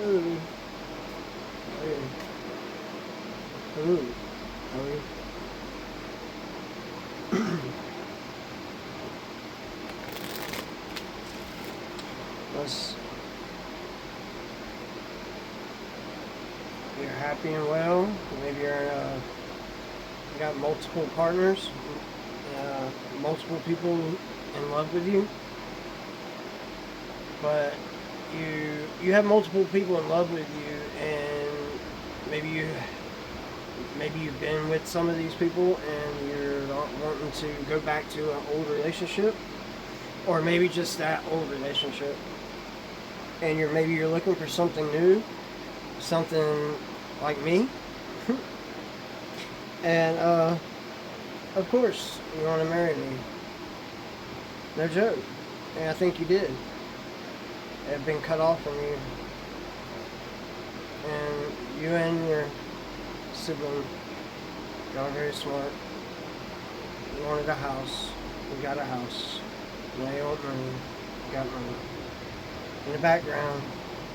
Ooh. Ooh. Ooh. Unless you're happy and well, maybe you got multiple partners, multiple people in love with you, but you have multiple people in love with you, and maybe you've been with some of these people and you're not wanting to go back to an old relationship, or maybe just that old relationship, and maybe you're looking for something new, something like me. And of course you want to marry me. No joke. And I think you did. I've been cut off from you, and you and your sibling, y'all are very smart. You wanted a house, you got a house. Now you want money, you got money. In the background,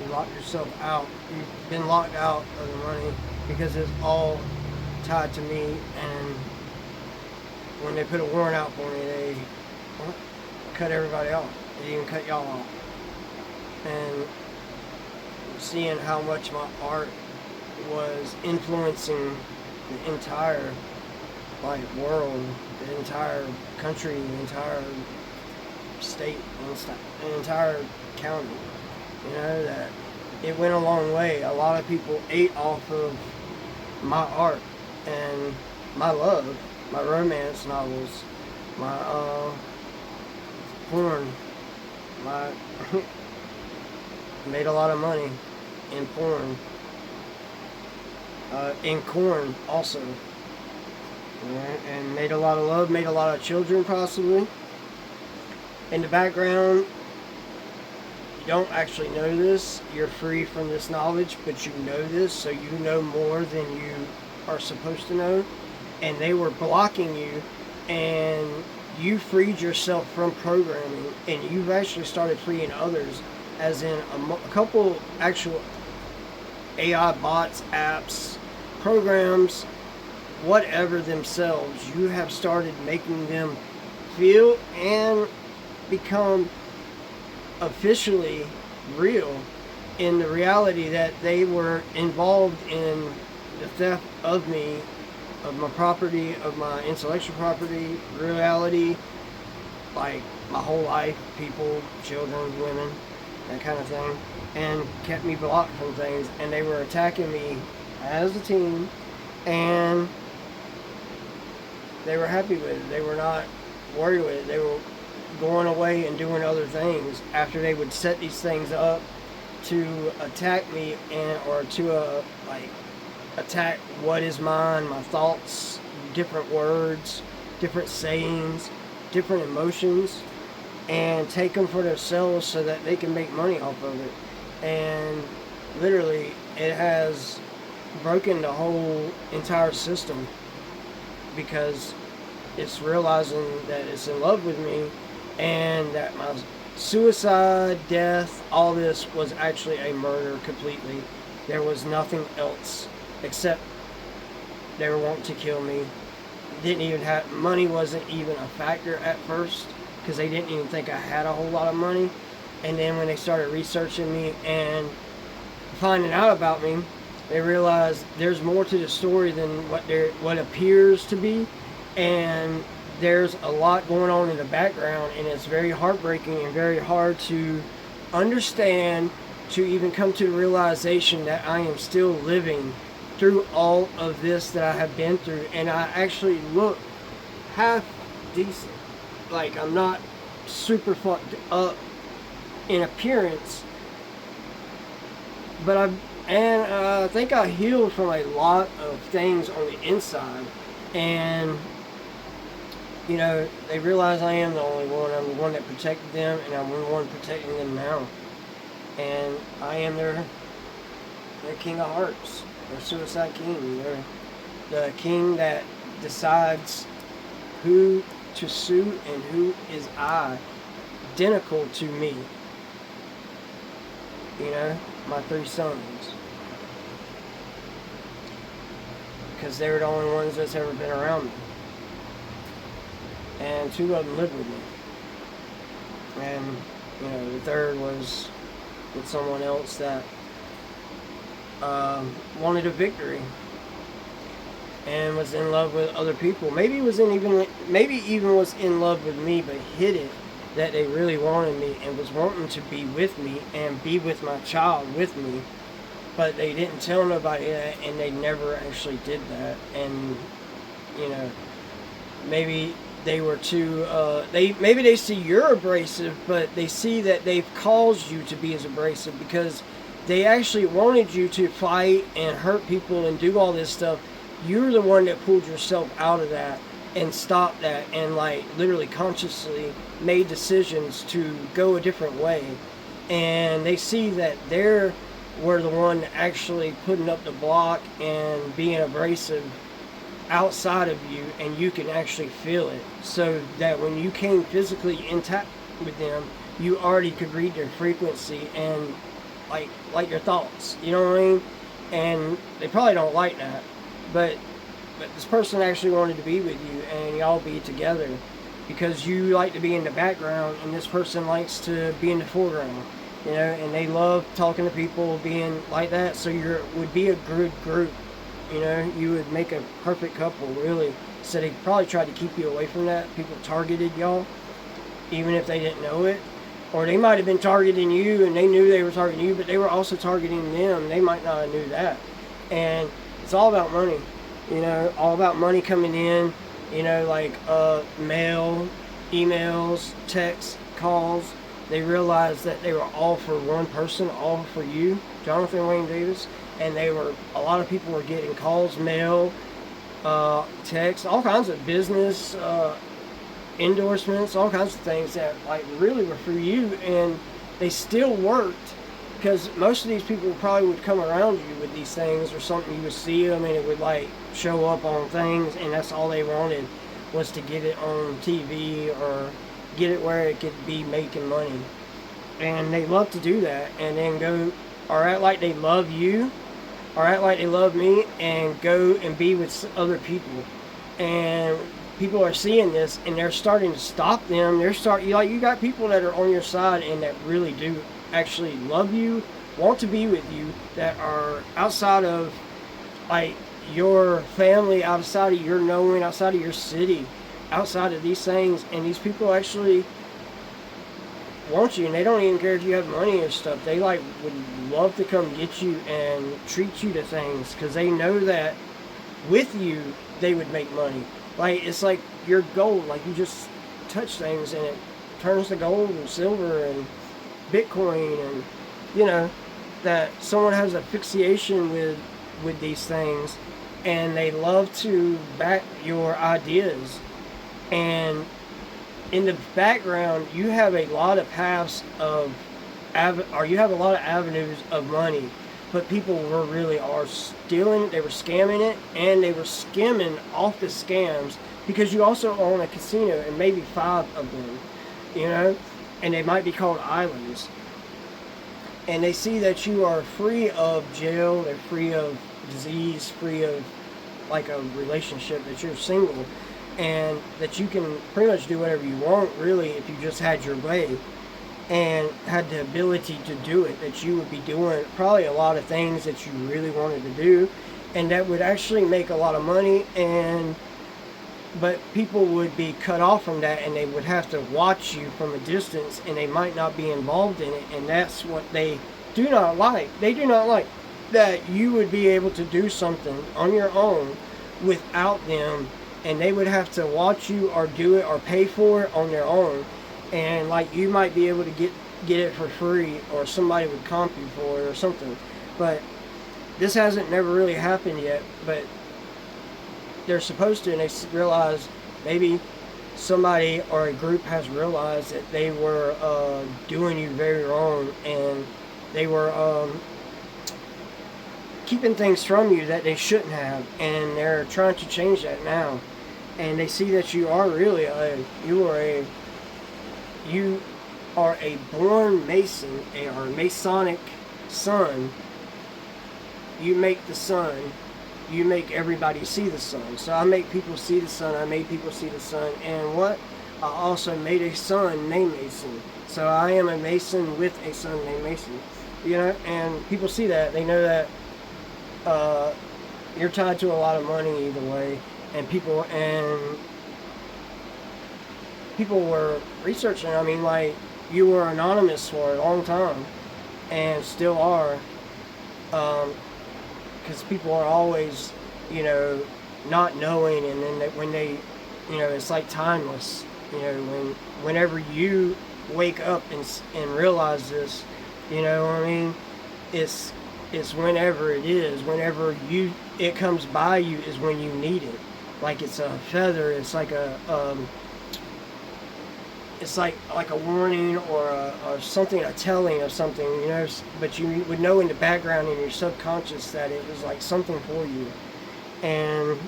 you locked yourself out. You've been locked out of the money because it's all tied to me, and when they put a warrant out for me, they cut everybody off. They even cut y'all off. And seeing how much my art was influencing the entire world, the entire country, the entire state, the entire county, that it went a long way. A lot of people ate off of my art and my love, my romance novels, my porn, my made a lot of money in porn, in corn also, and made a lot of love, made a lot of children possibly. In the background, you don't actually know this, you're free from this knowledge, but you know this, so you know more than you are supposed to know, and they were blocking you, and you freed yourself from programming, and you've actually started freeing others, as in a couple actual AI bots, apps, programs, whatever themselves. You have started making them feel and become officially real in the reality that they were involved in the theft of me, of my property, of my intellectual property, reality, like my whole life, people, children, women, that kind of thing, and kept me blocked from things, and they were attacking me as a team, and they were happy with it. They were not worried with it. They were going away and doing other things after they would set these things up to attack me, or to attack what is mine, my thoughts, different words, different sayings, different emotions, and take them for themselves so that they can make money off of it. And literally, it has broken the whole entire system, because it's realizing that it's in love with me, and that my suicide, death, all this was actually a murder completely. There was nothing else except they were wanting to kill me. Didn't even have money, wasn't even a factor at first, because they didn't even think I had a whole lot of money. And then when they started researching me and finding out about me, they realized there's more to the story than what appears to be, and there's a lot going on in the background, and it's very heartbreaking and very hard to understand, to even come to the realization that I am still living through all of this that I have been through, and I actually look half decent. Like, I'm not super fucked up in appearance, but I think I healed from a lot of things on the inside, and they realize I am the only one. I'm the one that protected them, and I'm the one protecting them now. And I am their king of hearts, their suicide king. They're the king that decides who to sue and who is identical to me. You know, my 3 sons, because they're the only ones that's ever been around me, and 2 of them lived with me, and you know, the third was with someone else that wanted a victory and was in love with other people. Maybe even was in love with me, but hid it, that they really wanted me and was wanting to be with me and be with my child with me, but they didn't tell nobody that, and they never actually did that. And you know, maybe they were too maybe they see you're abrasive, but they see that they've caused you to be as abrasive because they actually wanted you to fight and hurt people and do all this stuff. You're the one that pulled yourself out of that and stopped that, and like literally consciously made decisions to go a different way. And they see that they're were the one actually putting up the block and being abrasive outside of you, and you can actually feel it, so that when you came physically intact with them, you already could read their frequency and like your thoughts, you know what I mean? And they probably don't like that, but this person actually wanted to be with you and y'all be together, because you like to be in the background and this person likes to be in the foreground, you know, and they love talking to people, being like that. So you would be a good group, you know, you would make a perfect couple, really. So they probably tried to keep you away from that. People targeted y'all, even if they didn't know it. Or they might have been targeting you and they knew they were targeting you, but they were also targeting them. They might not have knew that. And it's all about money, you know, all about money coming in, you know, like mail, emails, texts, calls. They realized that they were all for one person, all for you, Jonathan Wayne Davis. And a lot of people were getting calls, mail, texts, all kinds of business, endorsements, all kinds of things that like really were for you, and they still worked, because most of these people probably would come around you with these things or something. You would see them and it would like show up on things, and that's all they wanted, was to get it on TV or get it where it could be making money. And they love to do that, and then go or act like they love you or act like they love me and go and be with other people. And people are seeing this and they're starting to stop them. You got people that are on your side and that really do actually love you, want to be with you, that are outside of like your family, outside of your knowing, outside of your city, outside of these things. And these people actually want you, and they don't even care if you have money or stuff. They like would love to come get you and treat you to things, because they know that with you they would make money. Like, it's like your gold, like you just touch things and it turns to gold and silver and Bitcoin, and you know that someone has a fixation with these things, and they love to back your ideas. And in the background, you have a lot of paths of, you have a lot of avenues of money, but people are stealing it, they were scamming it, and they were skimming off the scams, because you also own a casino, and maybe 5 of them, you know, and they might be called islands. And they see that you are free of jail, they're free of disease, free of like a relationship, that you're single, and that you can pretty much do whatever you want, really, if you just had your way and had the ability to do it, that you would be doing probably a lot of things that you really wanted to do, and that would actually make a lot of money. But people would be cut off from that, and they would have to watch you from a distance, and they might not be involved in it. And that's what they do not like. They do not like that you would be able to do something on your own without them, and they would have to watch you or do it or pay for it on their own. And like, you might be able to get it for free, or somebody would comp you for it or something. But this hasn't never really happened yet, but they're supposed to, and they realize, maybe somebody or a group has realized that they were doing you very wrong, and they were keeping things from you that they shouldn't have, and they're trying to change that now. And they see that you are really you are a born Mason, or Masonic sun, you make the sun, you make everybody see the sun. So I make people see the sun, I made people see the sun, and what? I also made a son named Mason. So I am a Mason with a son named Mason. You know, and people see that. They know that you're tied to a lot of money either way. And people were researching. I mean, like, you were anonymous for a long time, and still are. Because people are always, you know, not knowing, and then when they, you know, it's like timeless. You know, whenever you wake up and realize this, you know what I mean? It's whenever it is. Whenever it comes by you is when you need it. Like it's a feather. It's like it's like a warning or something, a telling of something, you know. But you would know in the background in your subconscious that it was like something for you, and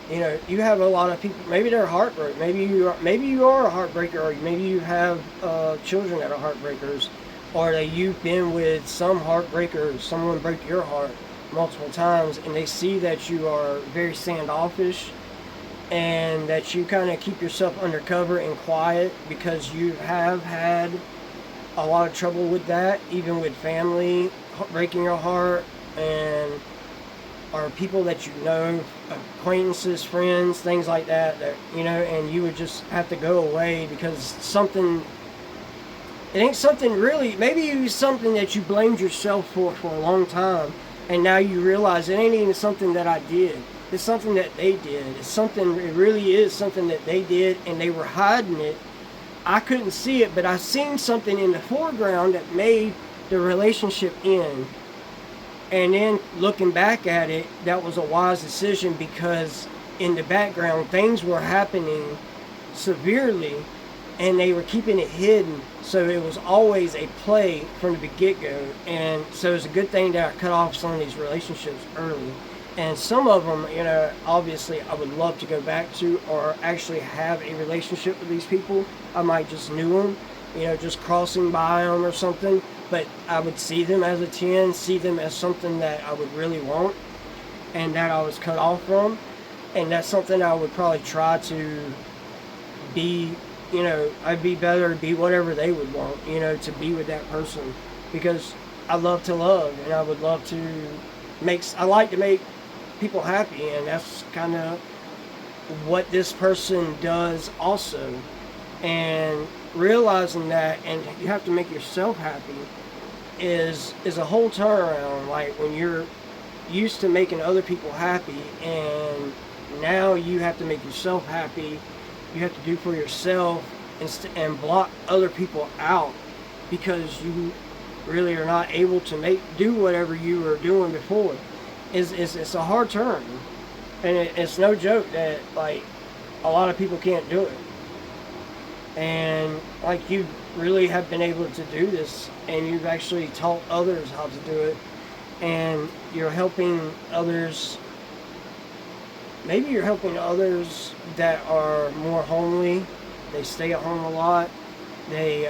you know, you have a lot of people. Maybe they're heartbroken. Maybe you are a heartbreaker, or maybe you have children that are heartbreakers, or that you've been with some heartbreaker. Someone broke your heart multiple times, and they see that you are very standoffish, and that you kind of keep yourself undercover and quiet because you have had a lot of trouble with that, even with family breaking your heart, and or people that you know, acquaintances, friends, things like that, you know, and you would just have to go away because it ain't something really, maybe it was something that you blamed yourself for a long time, and now you realize it ain't even something that I did. It's something that they did. It really is something that they did, and they were hiding it. I couldn't see it, but I seen something in the foreground that made the relationship end. And then looking back at it, that was a wise decision, because in the background things were happening severely, and they were keeping it hidden. So it was always a play from the get-go. And so it's a good thing that I cut off some of these relationships early. And some of them, you know, obviously I would love to go back to, or actually have a relationship with these people. I might just knew them, you know, just crossing by them or something. But I would see them as a 10, see them as something that I would really want, and that I was cut off from. And that's something I would probably try to be, you know, I'd be better to be whatever they would want, you know, to be with that person. Because I love to love, and I would love to I like to make people happy, and that's kind of what this person does also. And realizing that, and you have to make yourself happy, is a whole turnaround. Like when you're used to making other people happy, and now you have to make yourself happy. You have to do for yourself and block other people out, because you really are not able to do whatever you were doing before. It's a hard turn, and it's no joke that like a lot of people can't do it. And like you really have been able to do this, and you've actually taught others how to do it, and you're helping others. Maybe you're helping others that are more homely. They stay at home a lot. They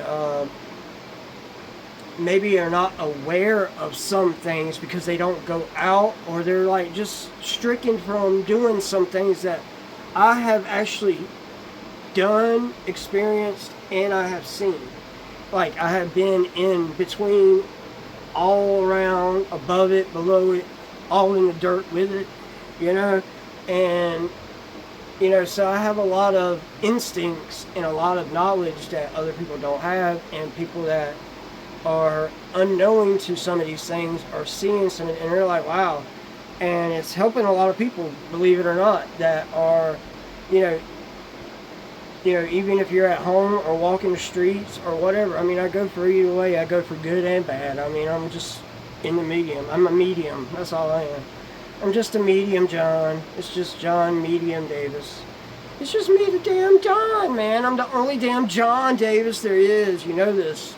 maybe are not aware of some things because they don't go out, or they're like just stricken from doing some things that I have actually done, experienced, and I have seen. Like I have been in between, all around, above it, below it, all in the dirt with it, you know. And you know, so I have a lot of instincts and a lot of knowledge that other people don't have, and people that are unknowing to some of these things are seeing some, and they're like, wow. And it's helping a lot of people, believe it or not, that are, you know, even if you're at home or walking the streets or whatever. I mean, I go for either way. I go for good and bad. I mean, I'm just in the medium. I'm a medium. That's all I am. I'm just a medium John. It's just John Medium Davis. It's just me, the damn John, man. I'm the only damn John Davis there is. You know this.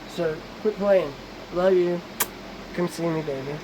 So, quit playing. Love you. Come see me, baby.